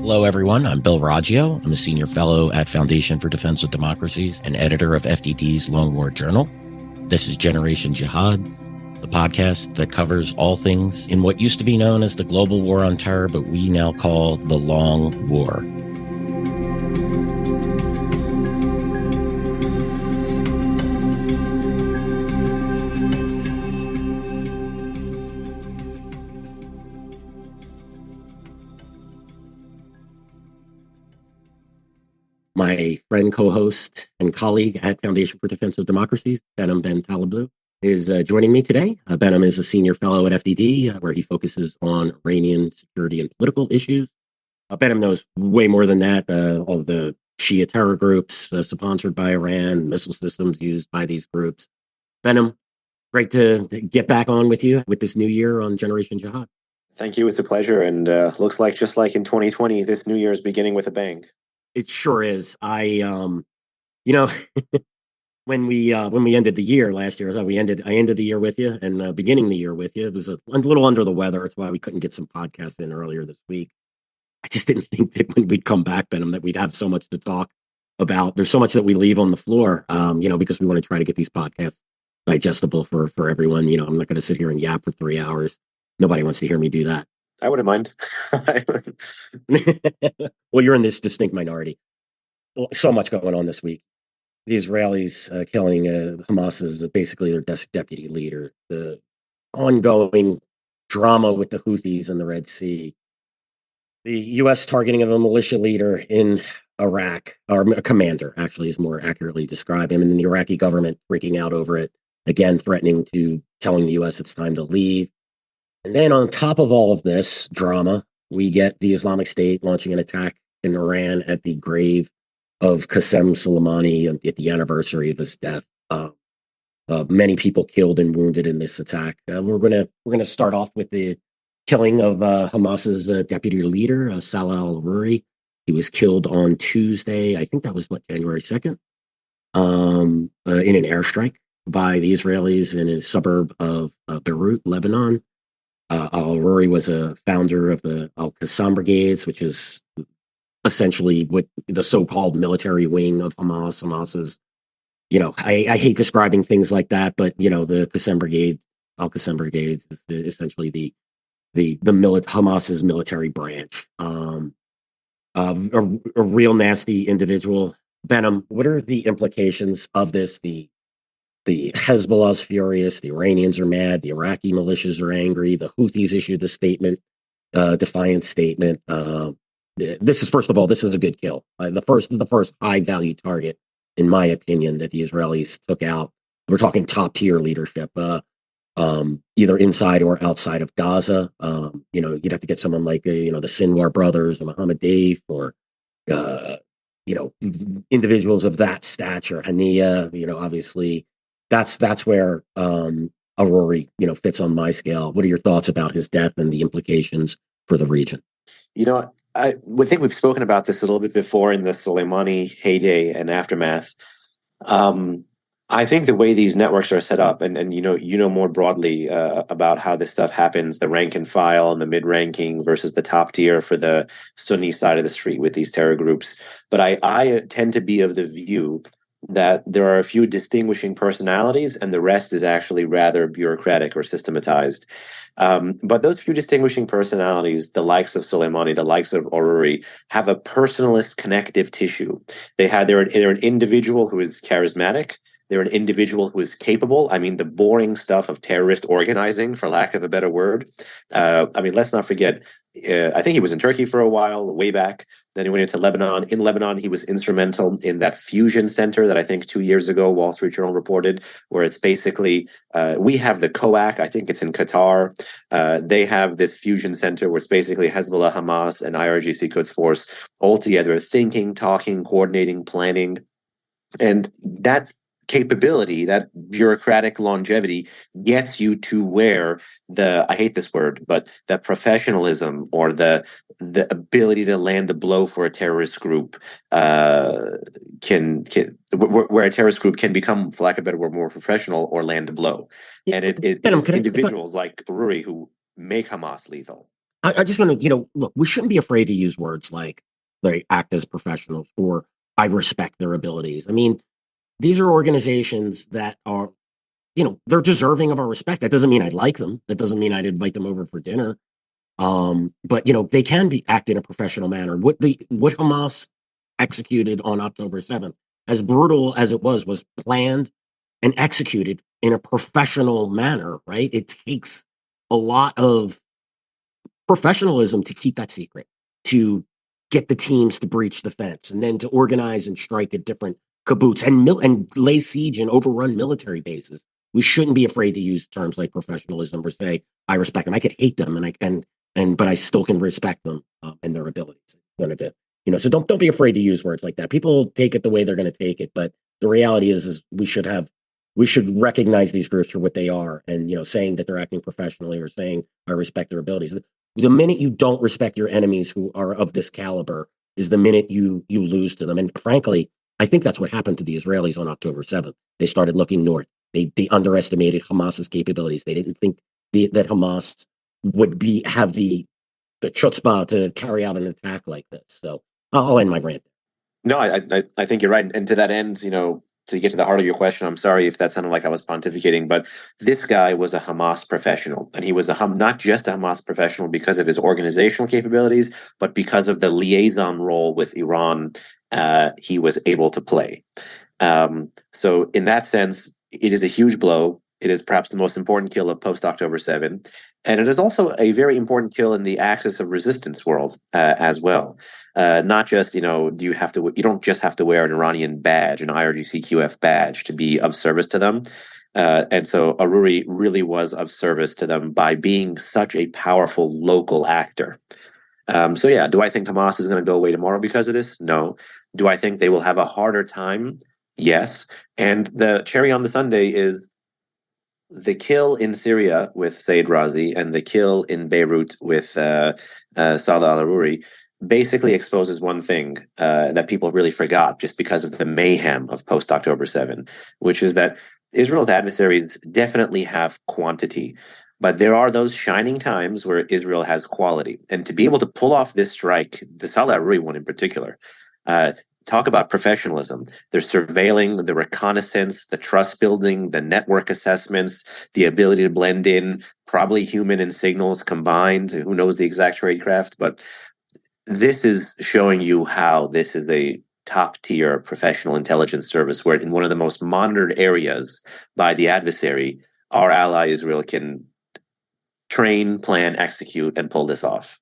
Hello, everyone. I'm Bill Raggio. I'm a senior fellow at Foundation for Defense of Democracies and editor of FDD's Long War Journal. This is Generation Jihad, the podcast that covers all things in what used to be known as the global war on terror, but we now call the Long War. My friend, co-host, and colleague at Foundation for Defense of Democracies, Behnam Ben Taleblu, is joining me today. Behnam is a senior fellow at FDD, where he focuses on Iranian security and political issues. Behnam knows way more than that. All the Shia terror groups sponsored by Iran, missile systems used by these groups. Behnam, great to get back on with you with this new year on Generation Jihad. Thank you. It's a pleasure. And looks like just like in 2020, this new year is beginning with a bang. It sure is. When we ended the year last year, I ended the year with you and beginning the year with you. It was a little under the weather. It's why we couldn't get some podcasts in earlier this week. I just didn't think that when we'd come back, Behnam, that we'd have so much to talk about. There's so much that we leave on the floor, because we want to try to get these podcasts digestible for everyone. I'm not going to sit here and yap for 3 hours. Nobody wants to hear me do that. I wouldn't mind. Well, you're in this distinct minority. So much going on this week. The Israelis killing Hamas's basically their deputy leader. The ongoing drama with the Houthis in the Red Sea. The U.S. targeting of a militia leader in Iraq, or a commander, actually, is more accurately described him, and then the Iraqi government freaking out over it, again telling the U.S. it's time to leave. And then on top of all of this drama, we get the Islamic State launching an attack in Iran at the grave of Qasem Soleimani at the anniversary of his death. Many people killed and wounded in this attack. We're gonna start off with the killing of Hamas's deputy leader, Salah al-Aruri. He was killed on Tuesday. I think that was January 2nd, in an airstrike by the Israelis in a suburb of Beirut, Lebanon. Al-Aruri was a founder of the Al-Qassam Brigades, which is essentially what the so-called military wing of Hamas. Hamas is, I hate describing things like that, but the Qassam Brigade, Al-Qassam Brigades, is essentially the Hamas's military branch. A real nasty individual. Behnam, what are the implications of this? The Hezbollah's furious, the Iranians are mad, the Iraqi militias are angry, the Houthis issued the statement, defiant statement. This is a good kill. The first high value target, in my opinion, that the Israelis took out. We're talking top tier leadership, either inside or outside of Gaza. You'd have to get someone like the Sinwar brothers, the Mohammed Deif, or individuals of that stature. Haniya, obviously. That's where Aruri, fits on my scale. What are your thoughts about his death and the implications for the region? I think we've spoken about this a little bit before in the Soleimani heyday and aftermath. I think the way these networks are set up, and more broadly about how this stuff happens, the rank and file and the mid-ranking versus the top tier for the Sunni side of the street with these terror groups. But I tend to be of the view that there are a few distinguishing personalities and the rest is actually rather bureaucratic or systematized. But those few distinguishing personalities, the likes of Soleimani, the likes of Aruri, have a personalist connective tissue. They're an individual who is charismatic. They're an individual who is capable. I mean, the boring stuff of terrorist organizing, for lack of a better word. Let's not forget, I think he was in Turkey for a while, way back. Then he went into Lebanon. In Lebanon, he was instrumental in that fusion center that I think 2 years ago, Wall Street Journal reported, where it's basically, we have the COAC, I think it's in Qatar. They have this fusion center where it's basically Hezbollah, Hamas, and IRGC Quds Force all together, thinking, talking, coordinating, planning. And that capability, that bureaucratic longevity gets you to where I hate this word, but the professionalism or the ability to land the blow for a terrorist group where a terrorist group can become, for lack of a better word, more professional or land a blow. And it's individuals like Aruri who make Hamas lethal. I just want to, look, we shouldn't be afraid to use words like they act as professionals or I respect their abilities. I mean, these are organizations that are, they're deserving of our respect. That doesn't mean I like them. That doesn't mean I'd invite them over for dinner. But they can be act in a professional manner. What Hamas executed on October 7th, as brutal as it was planned and executed in a professional manner, right? It takes a lot of professionalism to keep that secret, to get the teams to breach the fence, and then to organize and strike at different kibbutz and lay siege and overrun military bases. We shouldn't be afraid to use terms like professionalism or say I respect them. I could hate them, but I still can respect them and their abilities. So don't be afraid to use words like that. People take it the way they're going to take it, but the reality is we should recognize these groups for what they are, and saying that they're acting professionally or saying I respect their abilities. The minute you don't respect your enemies who are of this caliber is the minute you lose to them. And frankly, I think that's what happened to the Israelis on October 7th. They started looking north. They underestimated Hamas's capabilities. They didn't think that Hamas would have the chutzpah to carry out an attack like this. So I'll end my rant. No, I think you're right. And to that end, to get to the heart of your question, I'm sorry if that sounded like I was pontificating, but this guy was a Hamas professional, and he was not just a Hamas professional because of his organizational capabilities, but because of the liaison role with Iran he was able to play. So in that sense, it is a huge blow. It is perhaps the most important kill of post-October 7. And it is also a very important kill in the axis of resistance world as well. Not just, you don't just have to wear an Iranian badge, an IRGC-QF badge to be of service to them. And so Aruri really was of service to them by being such a powerful local actor. So yeah, do I think Hamas is going to go away tomorrow because of this? No. Do I think they will have a harder time? Yes. And the cherry on the sundae is the kill in Syria with Said Razi and the kill in Beirut with Salah al-Aruri basically exposes one thing that people really forgot just because of the mayhem of post-October 7, which is that Israel's adversaries definitely have quantity, but there are those shining times where Israel has quality. And to be able to pull off this strike, the Salah al-Aruri one in particular, talk about professionalism. They're surveilling, the reconnaissance, the trust building, the network assessments, the ability to blend in, probably human and signals combined. Who knows the exact tradecraft? But this is showing you how this is a top tier professional intelligence service where in one of the most monitored areas by the adversary, our ally Israel can train, plan, execute, and pull this off.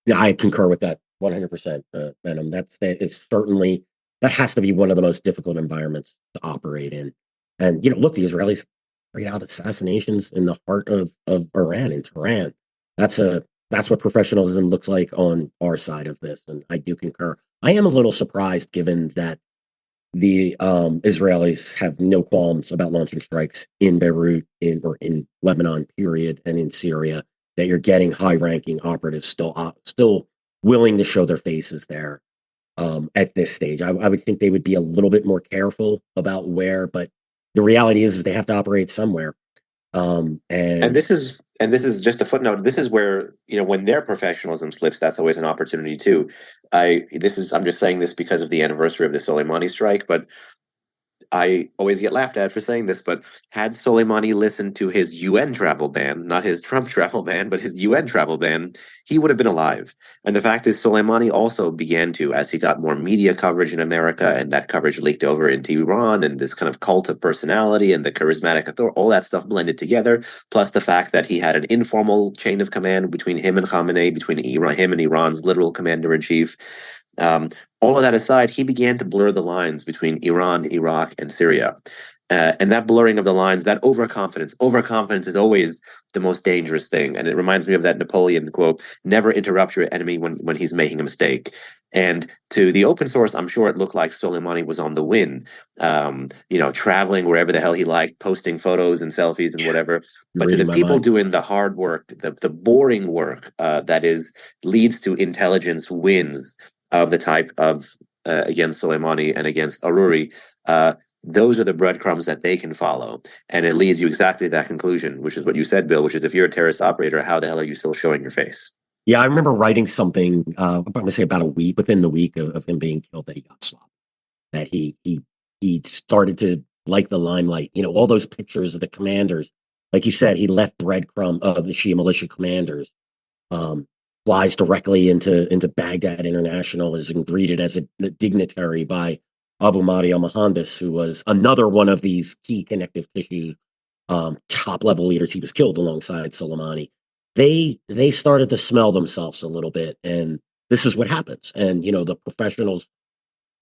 Yeah, I concur with that 100%, Venom. It's certainly that has to be one of the most difficult environments to operate in. And look, the Israelis carried out assassinations in the heart of Iran, in Tehran. That's what professionalism looks like on our side of this, and I do concur. I am a little surprised, given that the Israelis have no qualms about launching strikes in Beirut, in Lebanon, period, and in Syria, that you're getting high-ranking operatives still willing to show their faces there at this stage. I would think they would be a little bit more careful about where, but the reality is they have to operate somewhere. And this is just a footnote. This is where when their professionalism slips, that's always an opportunity too. I'm just saying this because of the anniversary of the Soleimani strike, but I always get laughed at for saying this, but had Soleimani listened to his UN travel ban, not his Trump travel ban, but his UN travel ban, he would have been alive. And the fact is, Soleimani also began to, as he got more media coverage in America, and that coverage leaked over into Iran, and this kind of cult of personality and the charismatic authority, all that stuff blended together, plus the fact that he had an informal chain of command between him and Khamenei, between him and Iran's literal commander-in-chief. All of that aside, he began to blur the lines between Iran, Iraq, and Syria. And that blurring of the lines, that overconfidence is always the most dangerous thing. And it reminds me of that Napoleon quote, never interrupt your enemy when he's making a mistake. And to the open source, I'm sure it looked like Soleimani was on the win, traveling wherever the hell he liked, posting photos and selfies and whatever. But to the people doing the hard work, the boring work leads to intelligence wins of the type of against Soleimani and against Aruri, those are the breadcrumbs that they can follow. And it leads you exactly to that conclusion, which is what you said, Bill, which is if you're a terrorist operator, how the hell are you still showing your face? Yeah, I remember writing something. I'm going to say about a week within the week of him being killed that he got sloppy. That he started to like the limelight. You know, all those pictures of the commanders. Like you said, he left breadcrumb of the Shia militia commanders. Um, Flies directly into Baghdad International, is greeted as a dignitary by Abu Mahdi al-Mohandes, who was another one of these key connective tissue top level leaders. He was killed alongside Soleimani. They started to smell themselves a little bit, and this is what happens. And you know, the professionals,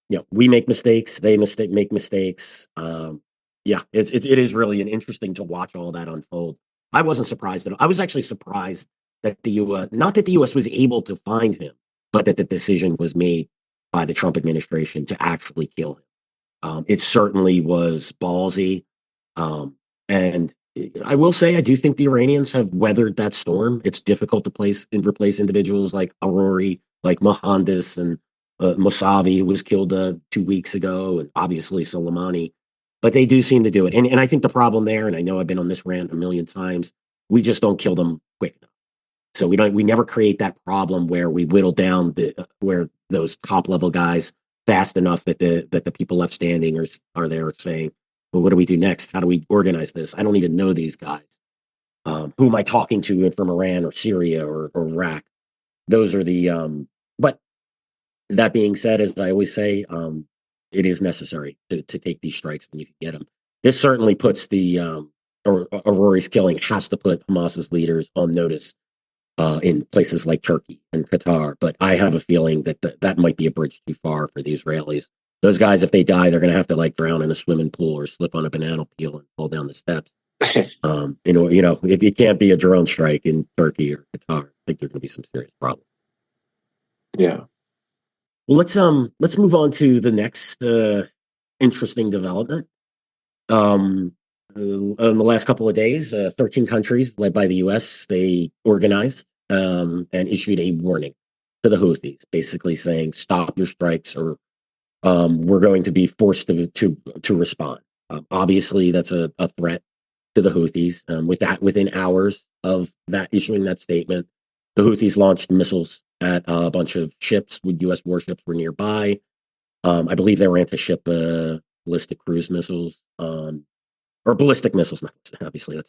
you know, we make mistakes, they make mistakes. Yeah, it is really an interesting to watch all that unfold. I wasn't surprised at all. I was actually surprised that the U.S. not that the U.S. was able to find him, but that the decision was made by the Trump administration to actually kill him. It certainly was ballsy. Um, and I will say, I do think the Iranians have weathered that storm. It's difficult to place and replace individuals like Aurori, like Mohandes, and Mousavi, who was killed 2 weeks ago, and obviously Soleimani. But they do seem to do it. And I think the problem there, and I know I've been on this rant a million times, we just don't kill them quick enough. So we never create that problem where we whittle down where those top level guys fast enough that the people left standing are there saying, well, what do we do next? How do we organize this? I don't even know these guys. Who am I talking to from Iran or Syria or Iraq? Those are but that being said, as I always say, it is necessary to take these strikes when you can get them. This certainly puts or Aurori's killing has to put Hamas's leaders on notice in places like Turkey and Qatar. But I have a feeling that that might be a bridge too far for the Israelis. Those guys, if they die, they're going to have to like drown in a swimming pool or slip on a banana peel and fall down the steps. It can't be a drone strike in Turkey or Qatar. I think there's going to be some serious problems. Yeah. Well, let's move on to the next interesting development. In the last couple of days, 13 countries led by the U.S. they organized and issued a warning to the Houthis, basically saying, "Stop your strikes, or we're going to be forced to respond." Obviously, that's a threat to the Houthis. Within hours of that issuing that statement, the Houthis launched missiles at a bunch of ships. With U.S. warships were nearby. I believe they were anti-ship ballistic cruise missiles. Or ballistic missiles. Not obviously,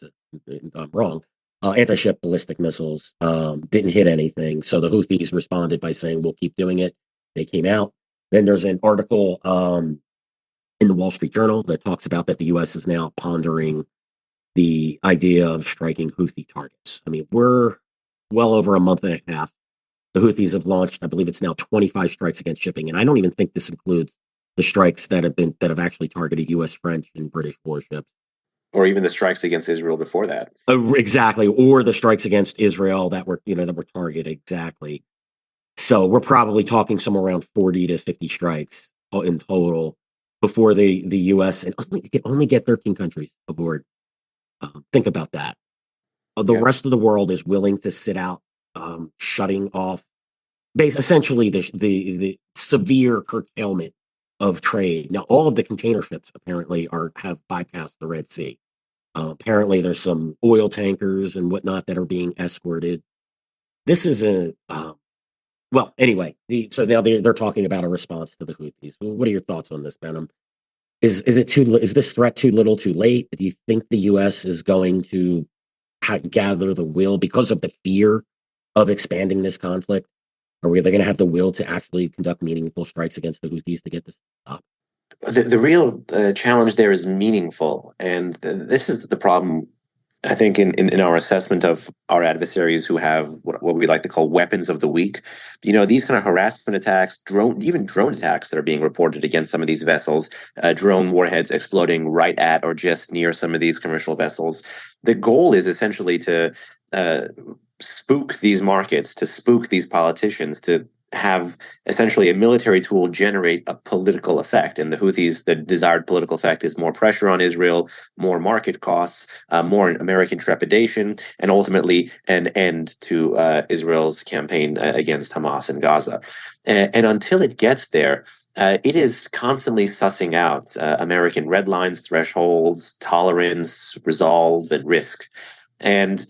I'm wrong. Anti-ship ballistic missiles didn't hit anything, so the Houthis responded by saying, "We'll keep doing it." They came out. Then there's an article in the Wall Street Journal that talks about that the U.S. is now pondering the idea of striking Houthi targets. I mean, we're well over a month and a half. The Houthis have launched, I believe it's now 25 strikes against shipping, and I don't even think this includes the strikes that have actually targeted U.S., French, and British warships. Or even the strikes against Israel before that. Exactly, or the strikes against Israel that were targeted exactly. So we're probably talking somewhere around 40 to 50 strikes in total before the U.S. and only get 13 countries aboard. Think about that. The rest of the world is willing to sit out, shutting off, essentially the severe curtailment of trade. Now, all of the container ships apparently have bypassed the Red Sea. Apparently, there's some oil tankers and whatnot that are being escorted. This is well, anyway. So now they're talking about a response to the Houthis. What are your thoughts on this, Benham? Is this threat too little, too late? Do you think the U.S. is going to gather the will because of the fear of expanding this conflict? Are they going to have the will to actually conduct meaningful strikes against the Houthis to get this stopped? The real challenge there is meaningful, and this is the problem. I think in our assessment of our adversaries who have what we like to call weapons of the weak, these kind of harassment attacks, drone attacks that are being reported against some of these vessels, drone warheads exploding right at or just near some of these commercial vessels. The goal is essentially to spook these markets, to spook these politicians, to have essentially a military tool generate a political effect. And the Houthis, the desired political effect is more pressure on Israel, more market costs, more American trepidation, and ultimately an end to Israel's campaign against Hamas in Gaza. And until it gets there, it is constantly sussing out American red lines, thresholds, tolerance, resolve, and risk. And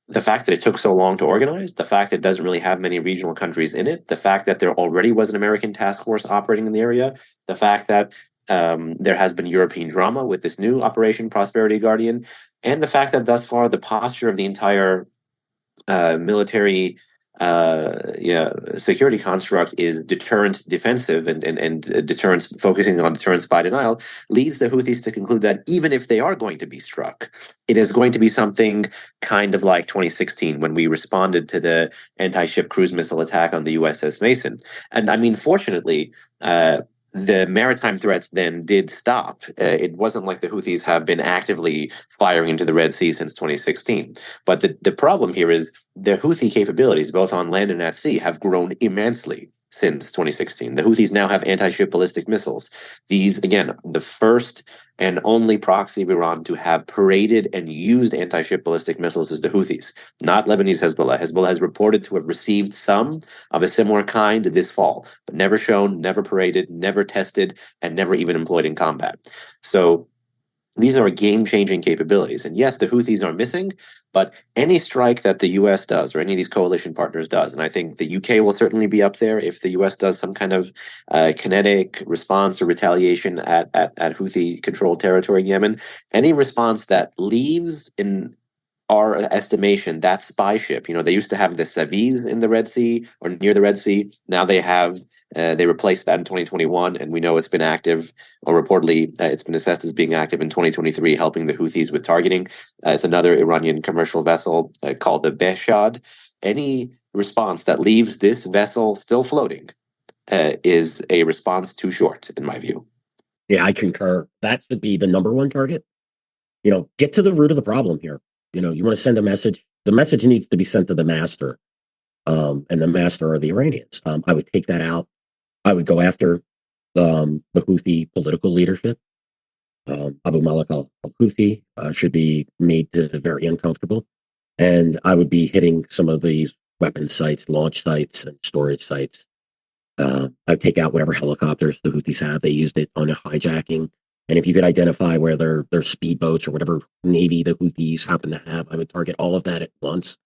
the fact that it took so long to organize, the fact that it doesn't really have many regional countries in it, the fact that there already was an American task force operating in the area, the fact that there has been European drama with this new Operation Prosperity Guardian, and the fact that thus far the posture of the entire military security construct is deterrent defensive and deterrence focusing on deterrence by denial leads the Houthis to conclude that even if they are going to be struck, it is going to be something kind of like 2016 when we responded to the anti-ship cruise missile attack on the USS Mason. And I mean, fortunately, the maritime threats then did stop. It wasn't like the Houthis have been actively firing into the Red Sea since 2016. But the problem here is the Houthi capabilities, both on land and at sea, have grown immensely since 2016. The Houthis now have anti-ship ballistic missiles. These, again, the first and only proxy of Iran to have paraded and used anti-ship ballistic missiles is the Houthis, not Lebanese Hezbollah. Hezbollah has reported to have received some of a similar kind this fall, but never shown, never paraded, never tested, and never even employed in combat. So these are game-changing capabilities. And yes, the Houthis are missing, but any strike that the U.S. does or any of these coalition partners does, and I think the U.K. will certainly be up there if the U.S. does some kind of kinetic response or retaliation at Houthi-controlled territory in Yemen, any response that leaves in our estimation, that spy ship, they used to have the Saviz in the Red Sea or near the Red Sea. Now they replaced that in 2021, and we know it's been active, or reportedly it's been assessed as being active in 2023, helping the Houthis with targeting. It's another Iranian commercial vessel called the Behshad. Any response that leaves this vessel still floating is a response too short, in my view. Yeah, I concur. That should be the number one target. Get to the root of the problem here. You want to send a message. The message needs to be sent to the master, and the master are the Iranians. I would take that out. I would go after the Houthi political leadership. Abu Malik al-Houthi should be made very uncomfortable, and I would be hitting some of these weapon sites, launch sites, and storage sites. I'd take out whatever helicopters the Houthis have. They used it on a hijacking. And if you could identify where their speedboats or whatever navy the Houthis happen to have, I would target all of that at once.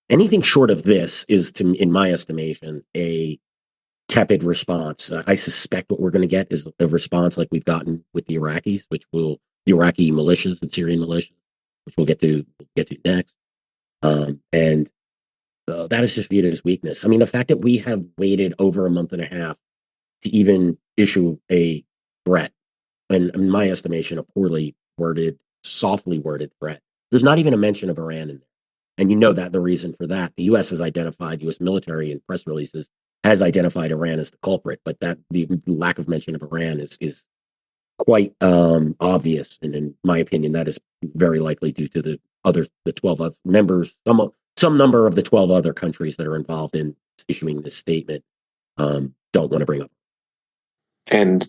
Anything short of this is, in my estimation, a tepid response. I suspect what we're going to get is a response like we've gotten with the Iraqis, the Iraqi militias and Syrian militias, which we'll get to next. And that is just viewed as weakness. I mean, the fact that we have waited over a month and a half to even issue a threat, and in my estimation, a poorly worded, softly worded threat. There's not even a mention of Iran in there. And that the reason for that, the U.S. has identified, U.S. military and press releases has identified Iran as the culprit, but that the lack of mention of Iran is quite obvious. And in my opinion, that is very likely due to the 12 other members, some number of the 12 other countries that are involved in issuing this statement don't want to bring up. And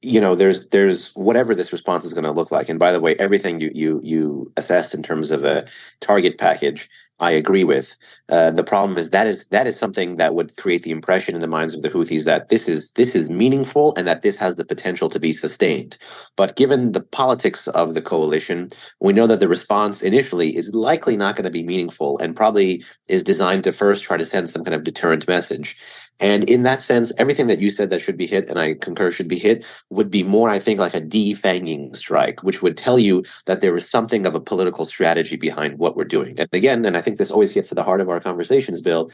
there's whatever this response is going to look like. And by the way, everything you assessed in terms of a target package, I agree with. The problem is that is something that would create the impression in the minds of the Houthis that this is meaningful and that this has the potential to be sustained. But given the politics of the coalition, we know that the response initially is likely not going to be meaningful and probably is designed to first try to send some kind of deterrent message. And in that sense, everything that you said that should be hit, and I concur should be hit, would be more, I think, like a defanging strike, which would tell you that there is something of a political strategy behind what we're doing. And again, and I think this always gets to the heart of our conversations, Bill,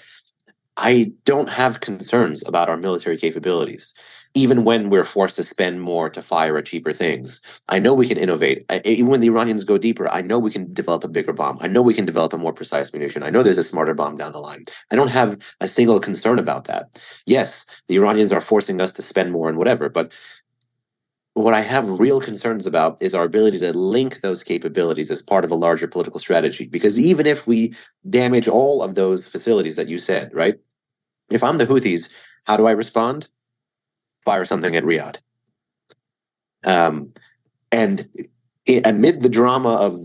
I don't have concerns about our military capabilities, even when we're forced to spend more to fire at cheaper things. I know we can innovate. Even when the Iranians go deeper, I know we can develop a bigger bomb. I know we can develop a more precise munition. I know there's a smarter bomb down the line. I don't have a single concern about that. Yes, the Iranians are forcing us to spend more and whatever, but what I have real concerns about is our ability to link those capabilities as part of a larger political strategy. Because even if we damage all of those facilities that you said, right? If I'm the Houthis, how do I respond? Fire something at Riyadh. And amid the drama of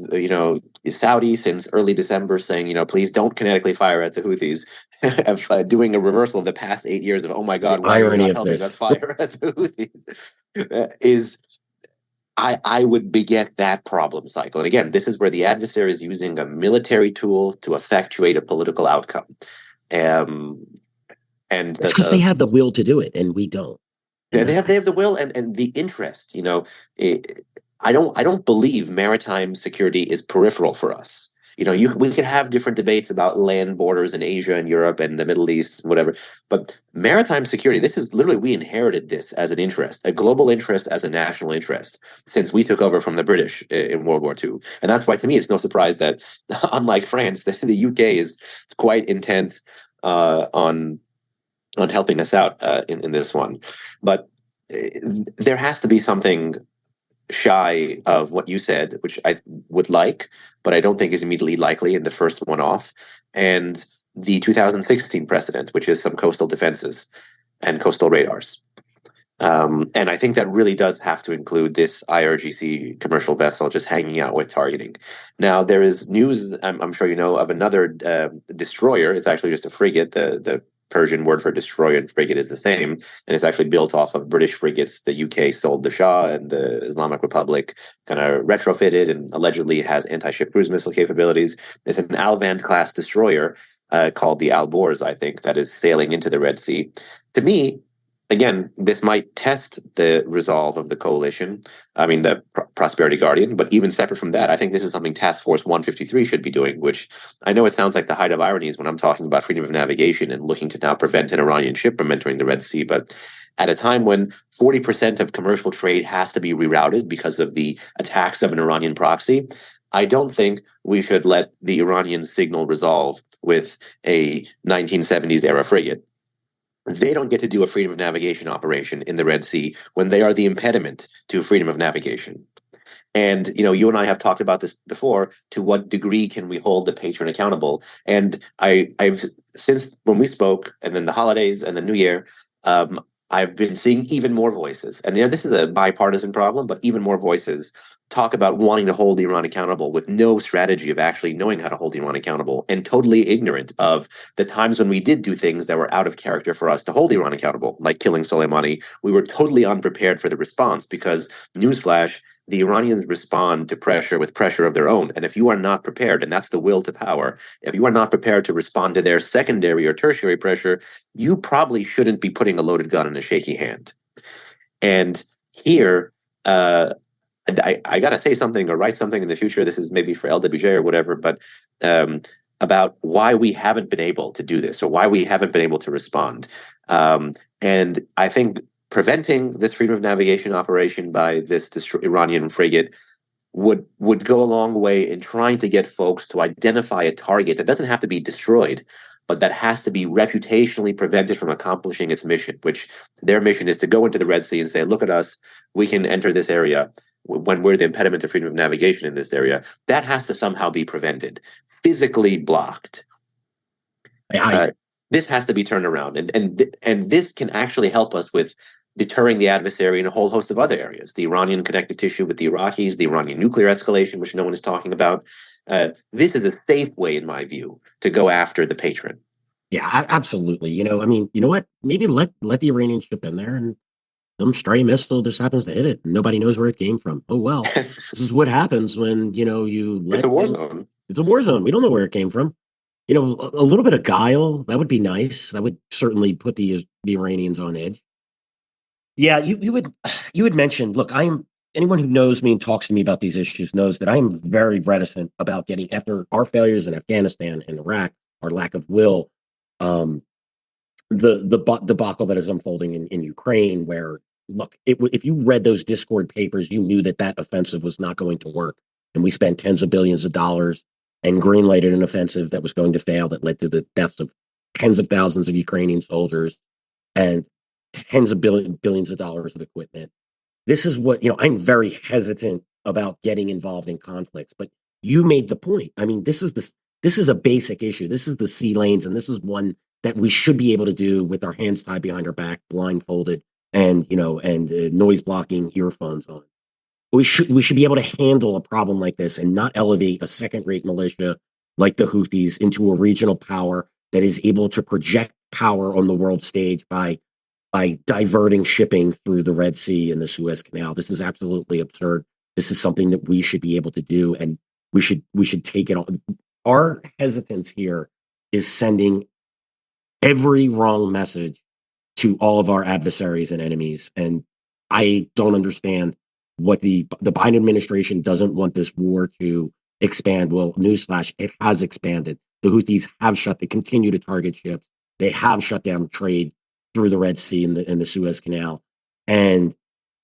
Saudi since early December saying please don't kinetically fire at the Houthis, of doing a reversal of the past 8 years of oh my God, why are you not helping us fire at the Houthis? I would beget that problem cycle. And again, this is where the adversary is using a military tool to effectuate a political outcome. Um, and It's because they have the will to do it, and we don't. And that's they have the will and the interest. It, I don't believe maritime security is peripheral for us. We could have different debates about land borders in Asia and Europe and the Middle East and whatever, but maritime security, this is literally, we inherited this as an interest, a global interest, as a national interest, since we took over from the British in World War II. And that's why, to me, it's no surprise that, unlike France, the UK is quite intent on helping us out in this one. But there has to be something shy of what you said, which I would like, but I don't think is immediately likely in the first one off. And the 2016 precedent, which is some coastal defenses and coastal radars. And I think that really does have to include this IRGC commercial vessel just hanging out with targeting. Now, there is news, I'm sure you know, of another destroyer. It's actually just a frigate. The Persian word for destroyer and frigate is the same, and it's actually built off of British frigates the UK sold the Shah, and the Islamic Republic kind of retrofitted and allegedly has anti-ship cruise missile capabilities. It's an Alvand-class destroyer called the Alborz, I think, that is sailing into the Red Sea. To me, again, this might test the resolve of the coalition. I mean, the Prosperity Guardian, but even separate from that, I think this is something Task Force 153 should be doing, which I know it sounds like the height of ironies when I'm talking about freedom of navigation and looking to now prevent an Iranian ship from entering the Red Sea. But at a time when 40% of commercial trade has to be rerouted because of the attacks of an Iranian proxy, I don't think we should let the Iranians signal resolve with a 1970s era frigate. They don't get to do a freedom of navigation operation in the Red Sea when they are the impediment to freedom of navigation. And you and I have talked about this before. To what degree can we hold the patron accountable? And I've since when we spoke, and then the holidays and the New Year, I've been seeing even more voices. And this is a bipartisan problem, but even more voices talk about wanting to hold Iran accountable with no strategy of actually knowing how to hold Iran accountable, and totally ignorant of the times when we did do things that were out of character for us to hold Iran accountable, like killing Soleimani. We were totally unprepared for the response because, newsflash, the Iranians respond to pressure with pressure of their own. And if you are not prepared, and that's the will to power, if you are not prepared to respond to their secondary or tertiary pressure, you probably shouldn't be putting a loaded gun in a shaky hand. And here, I got to say something or write something in the future. This is maybe for LWJ or whatever, but about why we haven't been able to do this, or why we haven't been able to respond. And I think preventing this freedom of navigation operation by this Iranian frigate would go a long way in trying to get folks to identify a target that doesn't have to be destroyed, but that has to be reputationally prevented from accomplishing its mission, which their mission is to go into the Red Sea and say, look at us, we can enter this area when we're the impediment to freedom of navigation in this area. That has to somehow be prevented, physically blocked. This has to be turned around, and this can actually help us with deterring the adversary in a whole host of other areas. The Iranian connective tissue with the Iraqis, the Iranian nuclear escalation, which no one is talking about. This is a safe way, in my view, to go after the patron. Yeah, absolutely. I mean, you know what? Maybe let the Iranian ship in there, and some stray missile just happens to hit it. And nobody knows where it came from. Oh, well, this is what happens when, you let it's a war zone. It's a war zone. We don't know where it came from. A little bit of guile, that would be nice. That would certainly put the Iranians on edge. Yeah, you had mentioned, look, anyone who knows me and talks to me about these issues knows that I am very reticent about getting, after our failures in Afghanistan and Iraq, our lack of will, the debacle that is unfolding in Ukraine, where, look, if you read those Discord papers, you knew that offensive was not going to work. And we spent tens of billions of dollars and greenlighted an offensive that was going to fail, that led to the deaths of tens of thousands of Ukrainian soldiers and tens of billions of dollars of equipment. This is what, I'm very hesitant about getting involved in conflicts, but you made the point. I mean, this is a basic issue. This is the sea lanes, and this is one that we should be able to do with our hands tied behind our back, blindfolded, and noise blocking earphones on. We should be able to handle a problem like this and not elevate a second-rate militia like the Houthis into a regional power that is able to project power on the world stage by by diverting shipping through the Red Sea and the Suez Canal. This is absolutely absurd. This is something that we should be able to do, and we should take it on. Our hesitance here is sending every wrong message to all of our adversaries and enemies. And I don't understand what the Biden administration doesn't want this war to expand. Well, newsflash, it has expanded. The Houthis have they continue to target ships. They have shut down trade through the Red Sea and the Suez Canal. And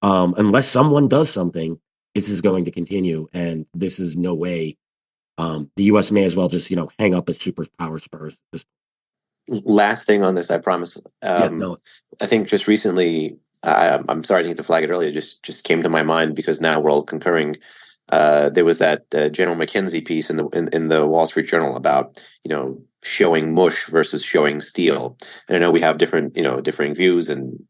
unless someone does something, this is going to continue. And this is no way. The U.S. may as well just, hang up its superpower spurs. Last thing on this, I promise. Yeah, no, I think just recently, I'm sorry I didn't get to flag it earlier. Just came to my mind because now we're all concurring. There was that General McKenzie piece in the Wall Street Journal about showing mush versus showing steel. And I know we have differing views, and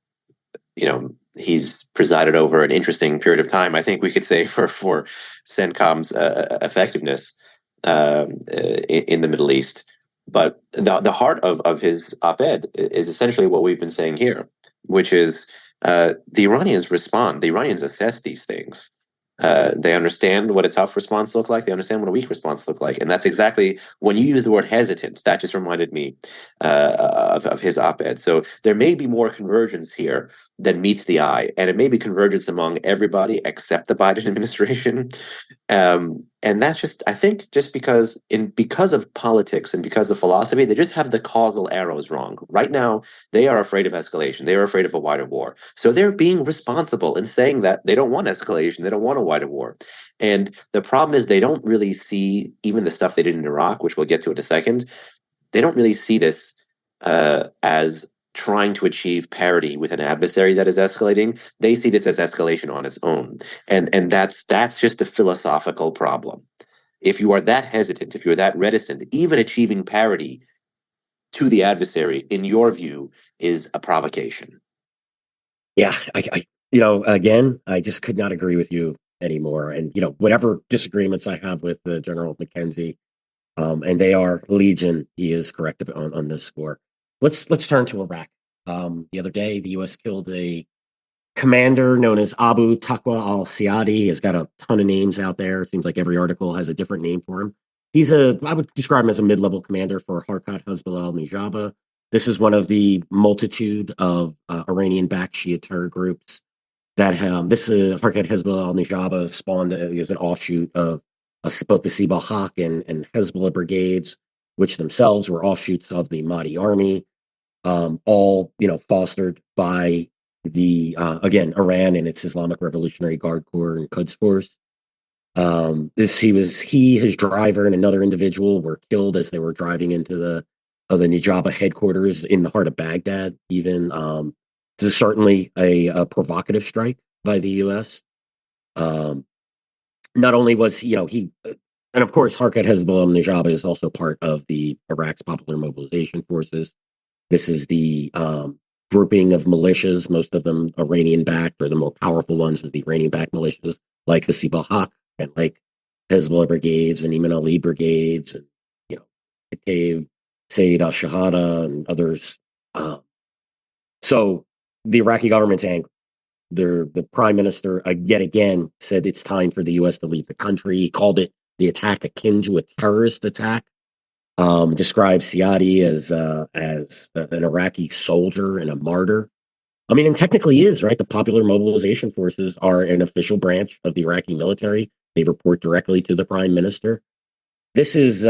he's presided over an interesting period of time, I think we could say, for CENTCOM's effectiveness in the Middle East. But the heart of his op-ed is essentially what we've been saying here, which is the Iranians respond. The Iranians assess these things. They understand what a tough response looks like. They understand what a weak response looks like. And that's exactly, when you use the word hesitant, that just reminded me of his op-ed. So there may be more convergence here than meets the eye. And it may be convergence among everybody except the Biden administration. And that's just, I think, just because of politics and because of philosophy, they just have the causal arrows wrong. Right now, they are afraid of escalation. They are afraid of a wider war. So they're being responsible in saying that they don't want escalation. They don't want a wider war. And the problem is they don't really see even the stuff they did in Iraq, which we'll get to in a second. They don't really see this as trying to achieve parity with an adversary that is escalating. They see this as escalation on its own. And that's just a philosophical problem. If you are that hesitant, if you're that reticent, even achieving parity to the adversary, in your view, is a provocation. Yeah, again, I just could not agree with you anymore. And whatever disagreements I have with General McKenzie, and they are legion, he is correct on this score. Let's turn to Iraq. The other day, the U.S. killed a commander known as Abu Taqwa al-Siyadi. He has got a ton of names out there. It seems like every article has a different name for him. I would describe him as a mid-level commander for Harkat Hezbollah al-Nujaba. This is one of the multitude of Iranian-backed Shia terror groups that this Harkat Hezbollah al-Nujaba spawned as an offshoot of both the Sibal Haq and Hezbollah brigades, which themselves were offshoots of the Mahdi army, all fostered by the again Iran and its Islamic Revolutionary Guard Corps and Quds Force. His driver and another individual were killed as they were driving into the Nujaba headquarters in the heart of Baghdad. Even this is certainly a provocative strike by the U.S. Not only was he and of course Harkat Hezbollah Nujaba is also part of the Iraq's Popular Mobilization Forces. This is the grouping of militias, most of them Iranian-backed, or the more powerful ones are the Iranian-backed militias, like the Sibal Haq and like Hezbollah brigades and Iman Ali brigades, and Kataib, Sayyid al-Shahada, and others. So the Iraqi government's angry. The prime minister yet again said it's time for the U.S. to leave the country. He called it the attack akin to a terrorist attack. Describes Siadi as an Iraqi soldier and a martyr. I mean, and technically he is, right? The Popular Mobilization Forces are an official branch of the Iraqi military. They report directly to the prime minister. This is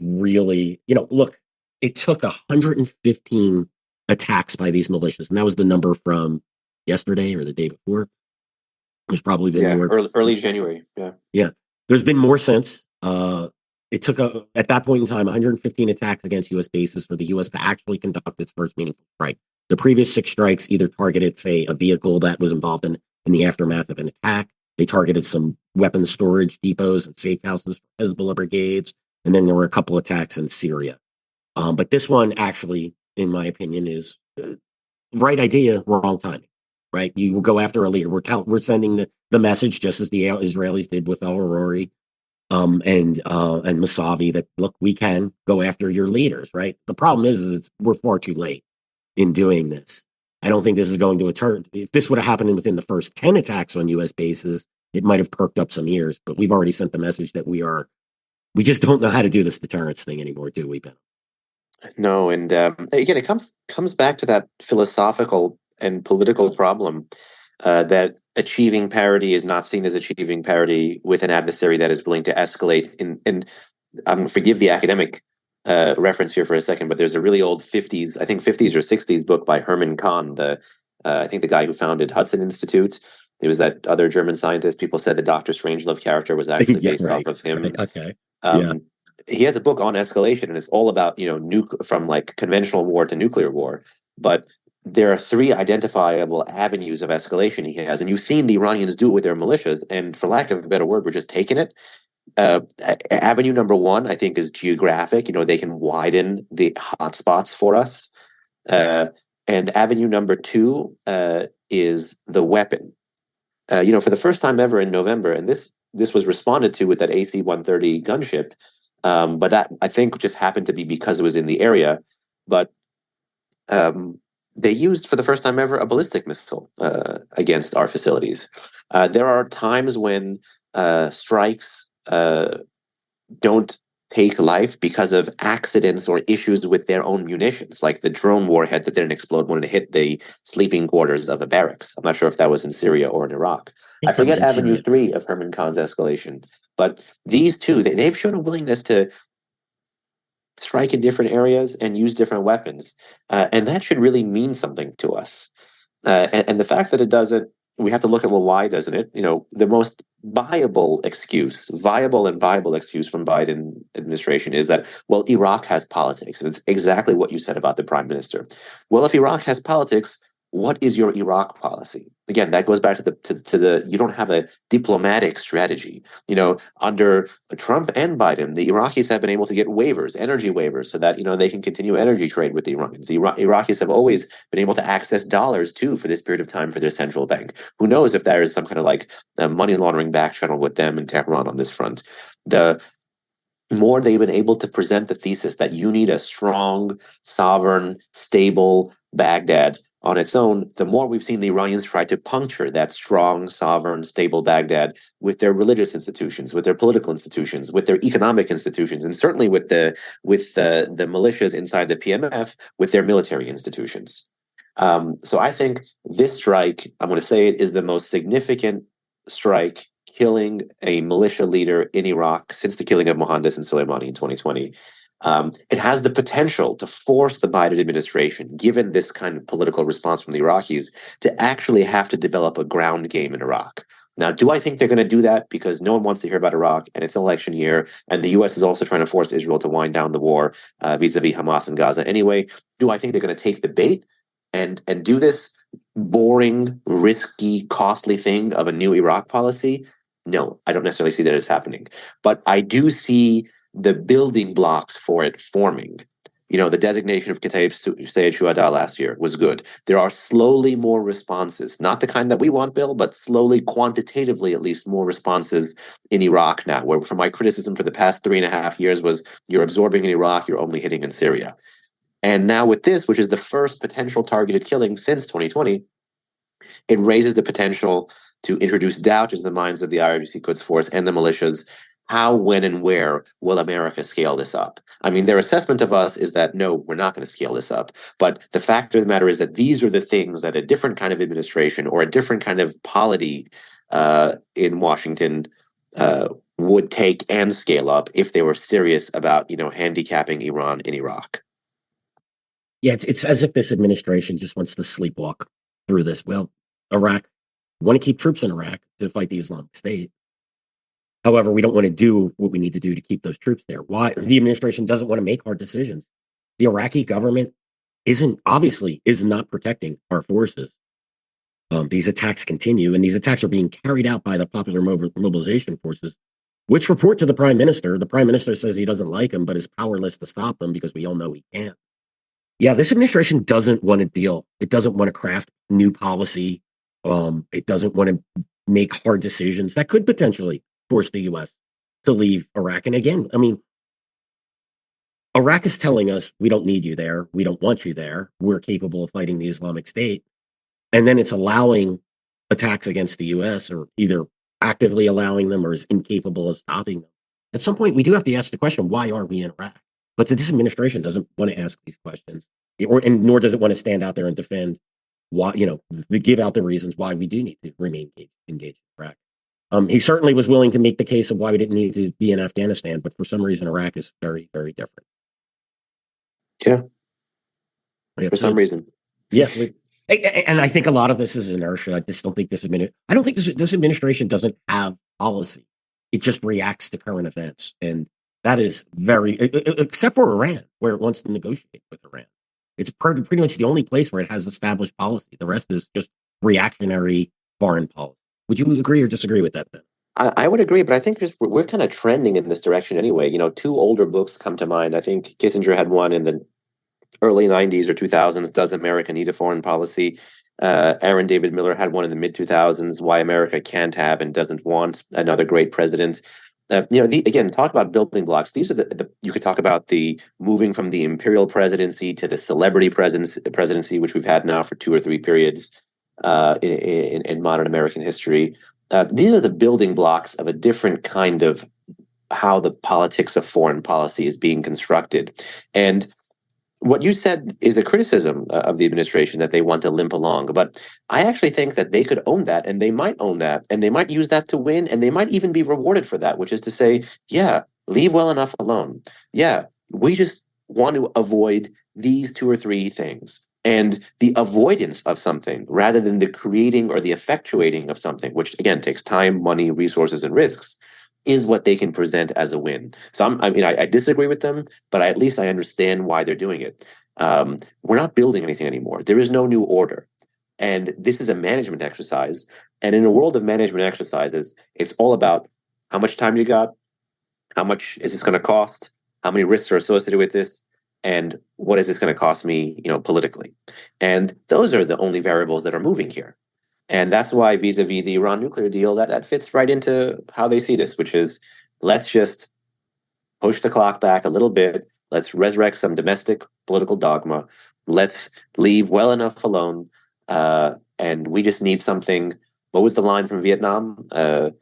really, look, it took 115 attacks by these militias, and that was the number from yesterday or the day before. There's probably been more. Early January. Yeah. Yeah. There's been more since. It took at that point in time 115 attacks against U.S. bases for the U.S. to actually conduct its first meaningful strike. The previous 6 strikes either targeted, say, a vehicle that was involved in the aftermath of an attack. They targeted some weapons storage depots and safe houses for Hezbollah brigades, and then there were a couple attacks in Syria. But this one actually, in my opinion, is right idea, wrong timing. Right, you will go after a leader. We're sending the message, just as the Israelis did with Al Arori and Masavi, that look, we can go after your leaders. Right. The problem is we're far too late in doing this. I don't think this is going to a turn. If this would have happened within the first 10 attacks on U.S. bases, it might have perked up some ears. But we've already sent the message that we just don't know how to do this deterrence thing anymore, do we, Ben? No, and again, it comes back to that philosophical and political problem that achieving parity is not seen as achieving parity with an adversary that is willing to escalate. And I'm going to forgive the academic reference here for a second, but there's a really old 50s, I think 50s or 60s book by Herman Kahn, I think the guy who founded Hudson Institute. It was that other German scientist. People said the Dr. Strangelove character was actually Yeah, based right. off of him. Right. Okay. Yeah. Um, he has a book on escalation, and it's all about from like conventional war to nuclear war. But there are three identifiable avenues of escalation he has, and you've seen the Iranians do it with their militias. And for lack of a better word, we're just taking it. Avenue number one, I think, is geographic. They can widen the hotspots for us. And avenue number two is the weapon. For the first time ever in November, and this was responded to with that AC-130 gunship, but that I think just happened to be because it was in the area. But they used for the first time ever a ballistic missile against our facilities. There are times when strikes don't take life because of accidents or issues with their own munitions, like the drone warhead that didn't explode when it hit the sleeping quarters of a barracks. I'm not sure if that was in Syria or in Iraq. I I think that was forget in Avenue Syria. 3 of Herman Kahn's escalation. But these two, they've shown a willingness to strike in different areas and use different weapons. And that should really mean something to us. And the fact that it doesn't, we have to look at, well, why doesn't it? The most viable and viable excuse from Biden administration is that, well, Iraq has politics. And it's exactly what you said about the prime minister. Well, if Iraq has politics, what is your Iraq policy? Again, that goes back to the you don't have a diplomatic strategy. Under Trump and Biden, the Iraqis have been able to get waivers, energy waivers, so that they can continue energy trade with the Iranians. The Iraqis have always been able to access dollars too for this period of time for their central bank. Who knows if there is some kind of like money laundering back channel with them in Tehran on this front. The more they've been able to present the thesis that you need a strong, sovereign, stable Baghdad on its own, the more we've seen the Iranians try to puncture that strong, sovereign, stable Baghdad with their religious institutions, with their political institutions, with their economic institutions, and certainly with the militias inside the PMF, with their military institutions. So I think this strike, I'm going to say it, is the most significant strike killing a militia leader in Iraq since the killing of Mohandas and Soleimani in 2020. It has the potential to force the Biden administration, given this kind of political response from the Iraqis, to actually have to develop a ground game in Iraq. Now, do I think they're going to do that? Because no one wants to hear about Iraq, and it's an election year, and the U.S. is also trying to force Israel to wind down the war vis-a-vis Hamas and Gaza anyway. Do I think they're going to take the bait and do this boring, risky, costly thing of a new Iraq policy? No, I don't necessarily see that as happening. But I do see the building blocks for it forming. The designation of Kataib Sayed Shuhada last year was good. There are slowly more responses, not the kind that we want, Bill, but slowly, quantitatively, at least more responses in Iraq now, where for my criticism for the past 3.5 years was you're absorbing in Iraq, you're only hitting in Syria. And now with this, which is the first potential targeted killing since 2020, it raises the potential to introduce doubt into the minds of the IRGC Quds Force and the militias. How, when, and where will America scale this up? I mean, their assessment of us is that, no, we're not going to scale this up. But the fact of the matter is that these are the things that a different kind of administration or a different kind of polity in Washington would take and scale up if they were serious about, handicapping Iran in Iraq. Yeah, it's as if this administration just wants to sleepwalk through this. Well, Iraq, want to keep troops in Iraq to fight the Islamic State. However, we don't want to do what we need to do to keep those troops there. Why? The administration doesn't want to make hard decisions. The Iraqi government is not protecting our forces. These attacks continue, and these attacks are being carried out by the Popular Mobilization Forces, which report to the prime minister. The prime minister says he doesn't like them, but is powerless to stop them because we all know he can't. Yeah, this administration doesn't want to deal. It doesn't want to craft new policy. It doesn't want to make hard decisions that could potentially force the U.S. to leave Iraq. And again, I mean, Iraq is telling us we don't need you there. We don't want you there. We're capable of fighting the Islamic State. and then it's allowing attacks against the U.S. or either actively allowing them or is incapable of stopping them. At some point, we do have to ask the question, why are we in Iraq? But this administration doesn't want to ask these questions, and nor does it want to stand out there and defend why, give out the reasons why we do need to remain engaged in Iraq. He certainly was willing to make the case of why we didn't need to be in Afghanistan, but for some reason, Iraq is very, very different. Yeah, for some reason. Yeah, and I think a lot of this is inertia. I just don't think I don't think this administration doesn't have policy. It just reacts to current events, and that is very, except for Iran, where it wants to negotiate with Iran. It's pretty much the only place where it has established policy. The rest is just reactionary foreign policy. Would you agree or disagree with that, Ben? I would agree, but I think we're kind of trending in this direction anyway. Two older books come to mind. I think Kissinger had one in the early 90s or 2000s, Does America Need a Foreign Policy? Aaron David Miller had one in the mid 2000s, Why America Can't Have and Doesn't Want Another Great President. Again, talk about building blocks. These are you could talk about the moving from the imperial presidency to the celebrity presidency, which we've had now for 2 or 3 periods in modern American history. These are the building blocks of a different kind of how the politics of foreign policy is being constructed. And what you said is a criticism of the administration that they want to limp along. But I actually think that they could own that, and they might own that, and they might use that to win, and they might even be rewarded for that, which is to say, yeah, leave well enough alone. Yeah, we just want to avoid these 2 or 3 things. And the avoidance of something rather than the creating or the effectuating of something, which again takes time, money, resources, and risks, is what they can present as a win. So I disagree with them, but at least I understand why they're doing it. We're not building anything anymore. There is no new order. And this is a management exercise. And in a world of management exercises, it's all about how much time you got, how much is this going to cost, how many risks are associated with this, and what is this going to cost me, politically. And those are the only variables that are moving here. And that's why vis-a-vis the Iran nuclear deal, that fits right into how they see this, which is let's just push the clock back a little bit. Let's resurrect some domestic political dogma. Let's leave well enough alone. And we just need something. What was the line from Vietnam? A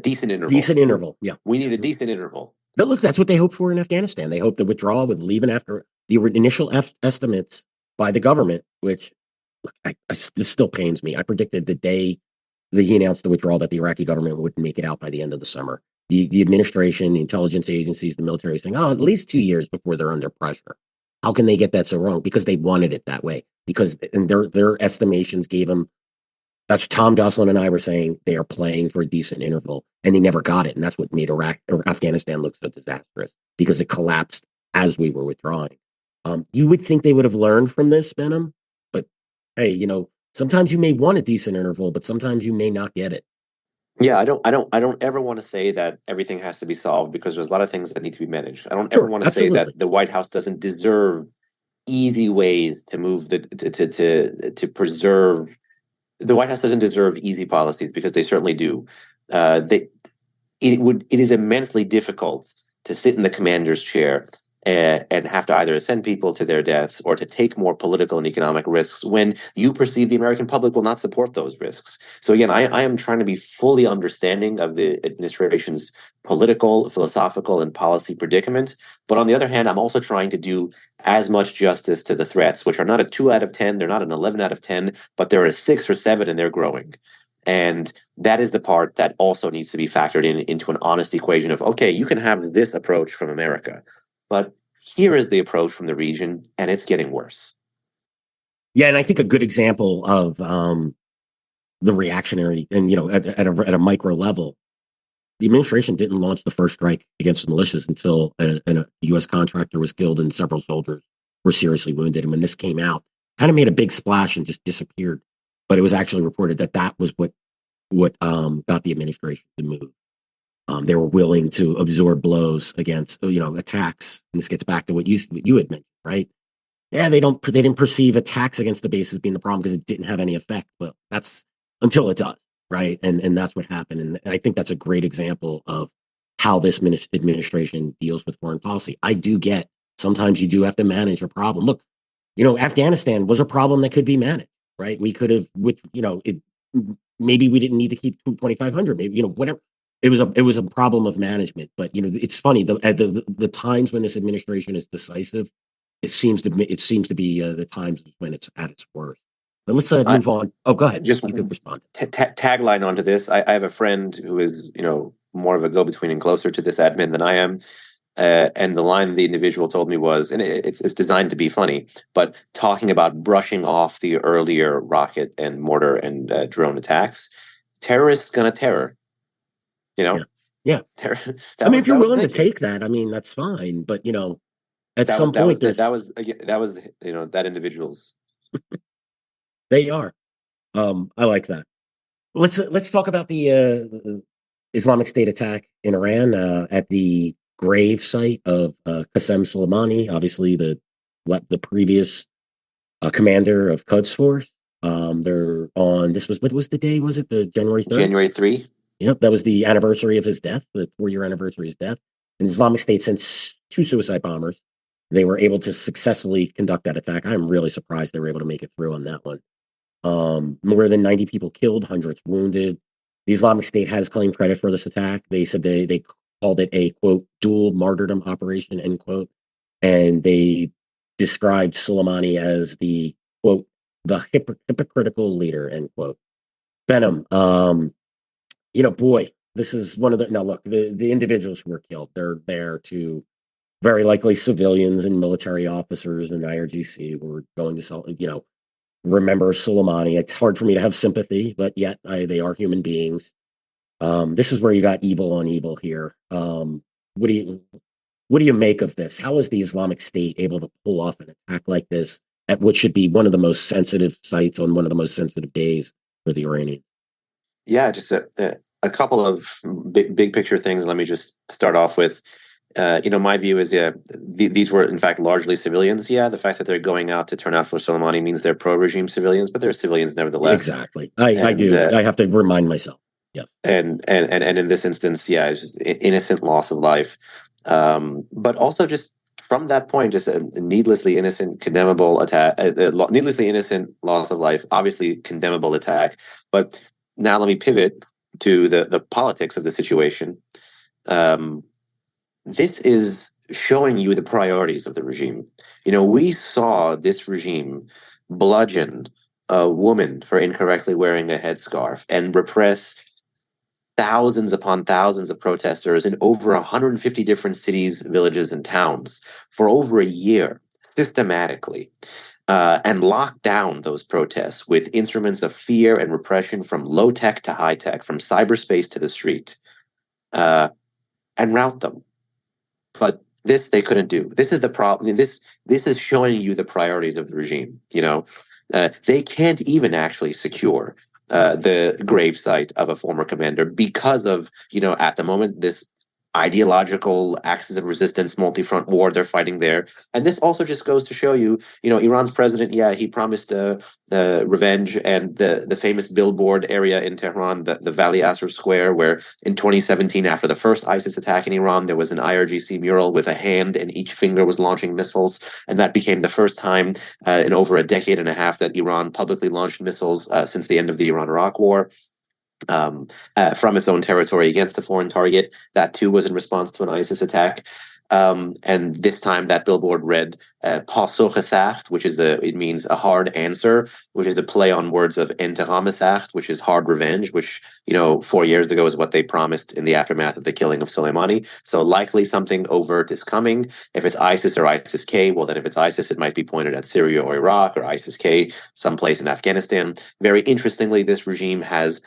decent interval. Decent interval, yeah. We need a decent interval. But look, that's what they hoped for in Afghanistan. They hoped the withdrawal would leave after the initial estimates by the government, which this still pains me. I predicted the day that he announced the withdrawal that the Iraqi government wouldn't make it out by the end of the summer. The administration, the intelligence agencies, the military saying, at least 2 years before they're under pressure. How can they get that so wrong? Because they wanted it that way. Because and their estimations gave them, that's what Tom Jocelyn and I were saying, they are playing for a decent interval, and they never got it. And that's what made Afghanistan look so disastrous, because it collapsed as we were withdrawing. You would think they would have learned from this, Benham, but hey, sometimes you may want a decent interval, but sometimes you may not get it. Yeah, I don't ever want to say that everything has to be solved, because there's a lot of things that need to be managed. I don't ever want to say that the White House doesn't deserve easy ways to move to preserve. The White House doesn't deserve easy policies, because they certainly do. It is immensely difficult to sit in the commander's chair and have to either send people to their deaths or to take more political and economic risks when you perceive the American public will not support those risks. So again, I am trying to be fully understanding of the administration's political, philosophical, and policy predicament. But on the other hand, I'm also trying to do as much justice to the threats, which are not a 2 out of 10, they're not an 11 out of 10, but they're a 6 or 7, and they're growing. And that is the part that also needs to be factored into an honest equation of, okay, you can have this approach from America, but here is the approach from the region, and it's getting worse. Yeah, and I think a good example of the reactionary, and at a micro level, the administration didn't launch the first strike against the militias until a U.S. contractor was killed and several soldiers were seriously wounded. And when this came out, kind of made a big splash and just disappeared. But it was actually reported that was what got the administration to move. They were willing to absorb blows against, attacks. And this gets back to what you had mentioned, right? Yeah, they didn't perceive attacks against the base as being the problem because it didn't have any effect. Well, that's until it does, right? And that's what happened. And I think that's a great example of how this administration deals with foreign policy. I do get sometimes you do have to manage a problem. Look, Afghanistan was a problem that could be managed. right? We could have, which maybe we didn't need to keep 2,500. Maybe whatever. It was a problem of management. But it's funny at the times when this administration is decisive, it seems to be the times when it's at its worst. But let's I move on. Oh, go ahead. just You could respond. tagline onto this. I have a friend who is, more of a go-between and closer to this admin than I am. And the line the individual told me was, and it's designed to be funny, but talking about brushing off the earlier rocket and mortar and drone attacks, terrorists gonna terror, you know. Yeah, yeah. Terror, I mean, if you're that was the willing to thinking. take that, I mean, that's fine. But at That was some that was point, the, that there's was that was that individual's. they are. I like that. Let's talk about the Islamic State attack in Iran at the grave site of Qasem Soleimani, obviously the previous commander of Quds Force. They're on. This was what was the day? Was it the January 3rd? January 3. Yep, that was the anniversary of his death, the 4-year anniversary of his death. And Islamic State sent 2 suicide bombers. They were able to successfully conduct that attack. I'm really surprised they were able to make it through on that one. More than 90 people killed, hundreds wounded. The Islamic State has claimed credit for this attack. They said they called it a, quote, dual martyrdom operation, end quote. And they described Soleimani as the, quote, the hypocritical leader, end quote. Benham, boy, this is one of the, now look, the individuals who were killed, they're there to very likely civilians and military officers and IRGC who were going to remember Soleimani. It's hard for me to have sympathy, but yet they are human beings. This is where you got evil on evil here. What do you make of this? How is the Islamic State able to pull off an attack like this at what should be one of the most sensitive sites on one of the most sensitive days for the Iranians? Yeah, just a couple of big picture things. Let me just start off with, my view is, these were in fact largely civilians. Yeah, the fact that they're going out to turn out for Soleimani means they're pro-regime civilians, but they're civilians nevertheless. Exactly. I And do. I have to remind myself. Yes. and in this instance, yeah, it's just innocent loss of life, but also just from that point, just a needlessly innocent, condemnable attack, needlessly innocent loss of life, obviously condemnable attack. But now let me pivot to the politics of the situation. This is showing you the priorities of the regime. We saw this regime bludgeon a woman for incorrectly wearing a headscarf and repress thousands upon thousands of protesters in over 150 different cities, villages, and towns for over a year, systematically, and lock down those protests with instruments of fear and repression from low tech to high tech, from cyberspace to the street, and rout them. But this they couldn't do. This is the problem. This is showing you the priorities of the regime. They can't even actually secure the gravesite of a former commander because of, at the moment, this ideological axis of resistance, multi-front war they're fighting there. And this also just goes to show you, Iran's president, yeah, he promised revenge, and the famous billboard area in Tehran, the Valley Asr Square, where in 2017, after the first ISIS attack in Iran, there was an IRGC mural with a hand and each finger was launching missiles. And that became the first time in over a decade and a half that Iran publicly launched missiles since the end of the Iran-Iraq War. From its own territory against a foreign target. That too was in response to an ISIS attack. And this time that billboard read "Pasokh Sacht," it means a hard answer, which is a play on words of "Intiqam Sacht," which is hard revenge, which 4 years ago is what they promised in the aftermath of the killing of Soleimani. So likely something overt is coming. If it's ISIS or ISIS-K, well, then if it's ISIS, it might be pointed at Syria or Iraq, or ISIS-K someplace in Afghanistan. Very interestingly, this regime has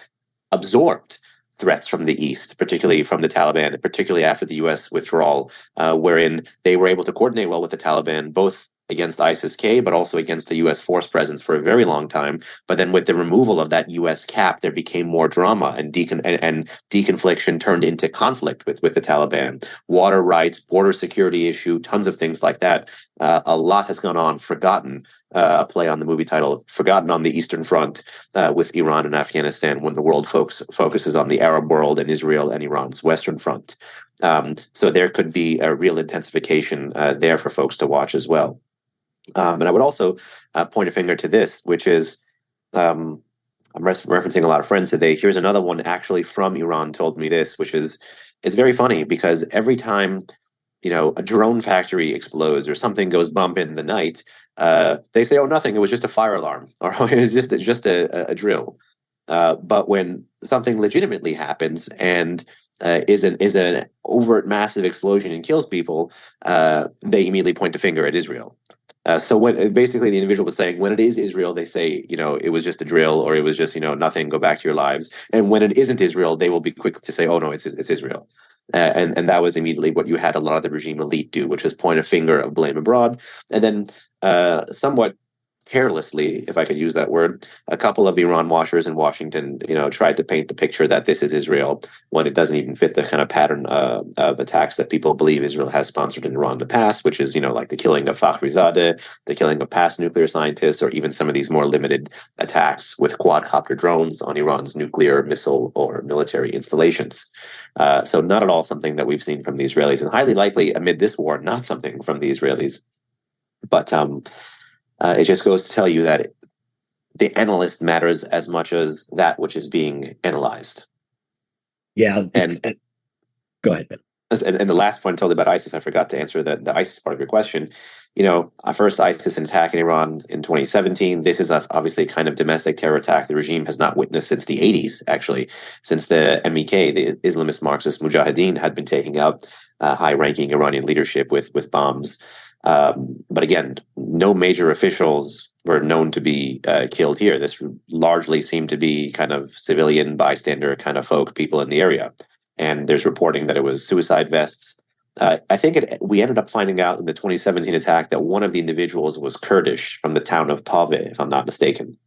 absorbed threats from the East, particularly from the Taliban, and particularly after the U.S. withdrawal, wherein they were able to coordinate well with the Taliban, both against ISIS-K, but also against the U.S. force presence for a very long time. But then with the removal of that U.S. cap, there became more drama, and deconfliction turned into conflict with the Taliban. Water rights, border security issue, tons of things like that. A lot has gone on, forgotten, a play on the movie title, Forgotten on the Eastern Front, with Iran and Afghanistan, when the world focuses on the Arab world and Israel and Iran's Western Front. So there could be a real intensification there for folks to watch as well. And I would also point a finger to this, which is I'm referencing a lot of friends today. Here's another one actually from Iran told me this, which is it's very funny because every time a drone factory explodes or something goes bump in the night, they say, "Oh, nothing. It was just a fire alarm, or it was just a drill." But when something legitimately happens and is an overt massive explosion and kills people, they immediately point a finger at Israel. So when basically the individual was saying when it is Israel, they say it was just a drill or it was just nothing. Go back to your lives. And when it isn't Israel, they will be quick to say, "Oh no, it's Israel." And that was immediately what you had a lot of the regime elite do, which was point a finger of blame abroad, and then somewhat carelessly, if I could use that word, a couple of Iran washers in Washington, tried to paint the picture that this is Israel when it doesn't even fit the kind of pattern of attacks that people believe Israel has sponsored in Iran in the past, which is, like the killing of Fakhrizadeh, the killing of past nuclear scientists, or even some of these more limited attacks with quadcopter drones on Iran's nuclear, missile, or military installations. So not at all something that we've seen from the Israelis, and highly likely amid this war, not something from the Israelis. But it just goes to tell you that the analyst matters as much as that which is being analyzed. Yeah. And go ahead, Ben. And the last point I told you about ISIS, I forgot to answer the ISIS part of your question. First ISIS attack in Iran in 2017. This is obviously a kind of domestic terror attack the regime has not witnessed since the 80s, actually, since the MEK, the Islamist Marxist Mujahideen, had been taking out high-ranking Iranian leadership with bombs. But again, no major officials were known to be killed here. This largely seemed to be kind of civilian bystander kind of folk, people in the area. And there's reporting that it was suicide vests. I think we ended up finding out in the 2017 attack that one of the individuals was Kurdish from the town of Pave, if I'm not mistaken.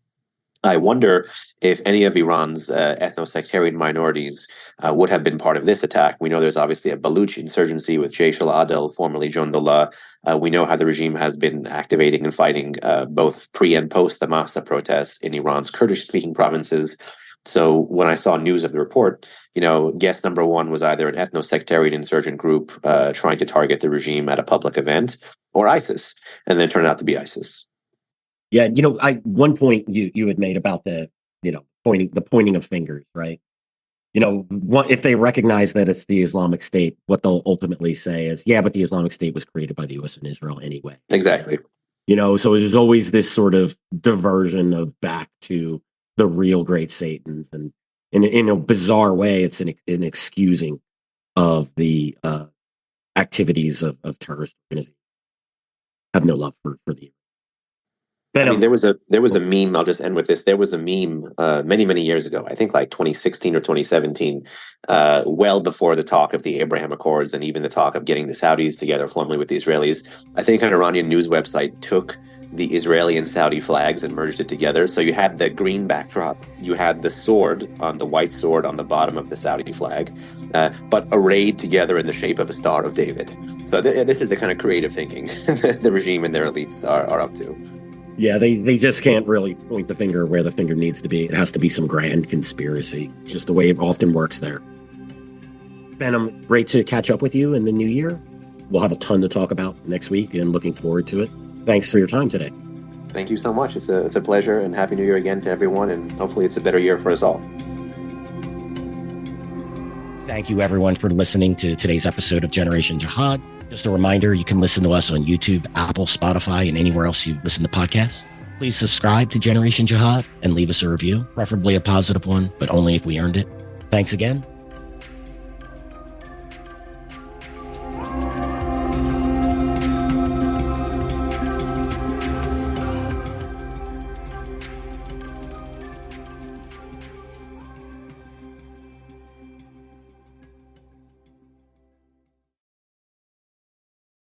I wonder if any of Iran's ethno-sectarian minorities would have been part of this attack. We know there's obviously a Baluch insurgency with Jaish al-Adel, formerly Jundullah. We know how the regime has been activating and fighting both pre and post the Mahsa protests in Iran's Kurdish-speaking provinces. So when I saw news of the report, guess number one was either an ethno-sectarian insurgent group trying to target the regime at a public event, or ISIS, and then it turned out to be ISIS. Yeah, one point you had made about the pointing of fingers, right? If they recognize that it's the Islamic State, what they'll ultimately say is, yeah, but the Islamic State was created by the U.S. and Israel anyway. Exactly. So there's always this sort of diversion of back to the real great Satans, and in a bizarre way, it's an excusing of the activities of terrorist organizations. Have no love for the. But, there was a meme. I'll just end with this. There was a meme many years ago. I think like 2016 or 2017, well before the talk of the Abraham Accords and even the talk of getting the Saudis together formally with the Israelis. I think an Iranian news website took the Israeli and Saudi flags and merged it together. So you had the green backdrop, you had the white sword on the bottom of the Saudi flag, but arrayed together in the shape of a Star of David. So this is the kind of creative thinking the regime and their elites are up to. Yeah, they just can't really point the finger where the finger needs to be. It has to be some grand conspiracy. It's just the way it often works there. Ben, great to catch up with you in the new year. We'll have a ton to talk about next week and looking forward to it. Thanks for your time today. Thank you so much. It's a pleasure, and Happy New Year again to everyone, and hopefully it's a better year for us all. Thank you, everyone, for listening to today's episode of Generation Jihad. Just a reminder, you can listen to us on YouTube, Apple, Spotify, and anywhere else you listen to podcasts. Please subscribe to Generation Jihad and leave us a review, preferably a positive one, but only if we earned it. Thanks again,